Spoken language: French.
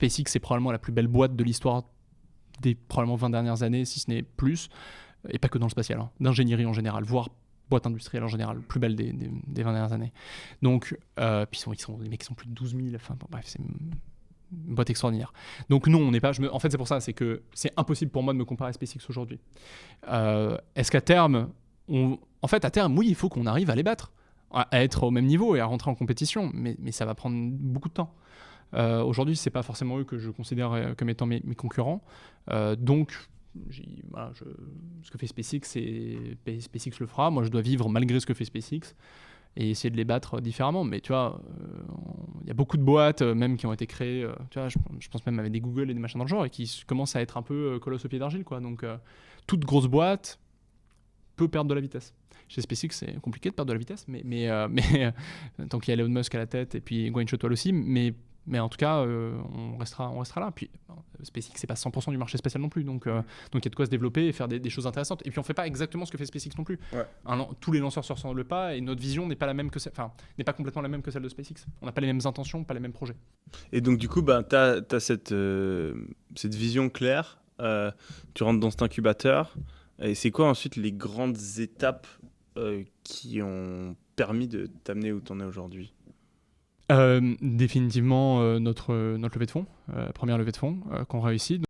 SpaceX, c'est probablement la plus belle boîte de l'histoire des probablement 20 dernières années, si ce n'est plus, et pas que dans le spatial, hein, d'ingénierie en général, voire boîte industrielle en général, plus belle des 20 dernières années. Donc, puis les mecs sont plus de 12 000, enfin bon, bref, c'est une boîte extraordinaire. Donc non, on n'est pas... En fait, c'est pour ça, c'est que c'est impossible pour moi de me comparer à SpaceX aujourd'hui. Est-ce qu'à terme, en fait, à terme, oui, il faut qu'on arrive à les battre, à être au même niveau et à rentrer en compétition, mais ça va prendre beaucoup de temps. Aujourd'hui, c'est pas forcément eux que je considère comme étant mes concurrents. Donc, voilà, ce que fait SpaceX, SpaceX le fera. Moi, je dois vivre malgré ce que fait SpaceX et essayer de les battre différemment. Mais tu vois, il y a beaucoup de boîtes, même qui ont été créées, tu vois, je pense même avec des Google et des machins dans le genre, et qui commencent à être un peu colosse au pied d'argile, quoi. Donc, toute grosse boîte peut perdre de la vitesse. Chez SpaceX, c'est compliqué de perdre de la vitesse, mais tant qu'il y a Elon Musk à la tête et puis Gwynne Shotwell aussi, mais en tout cas, on restera là. Puis SpaceX, c'est pas 100% du marché spatial non plus, donc il y a de quoi se développer et faire des choses intéressantes. Et puis on fait pas exactement ce que fait SpaceX non plus. Ouais. Tous les lanceurs se ressemblent pas et notre vision n'est pas n'est pas complètement la même que celle de SpaceX. On n'a pas les mêmes intentions, pas les mêmes projets. Et donc, du coup, ben, tu as cette vision claire. Tu rentres dans cet incubateur. Et c'est quoi ensuite les grandes étapes qui ont permis de t'amener où tu en es aujourd'hui ? Définitivement notre levée de fonds, première levée de fonds qu'on réussit.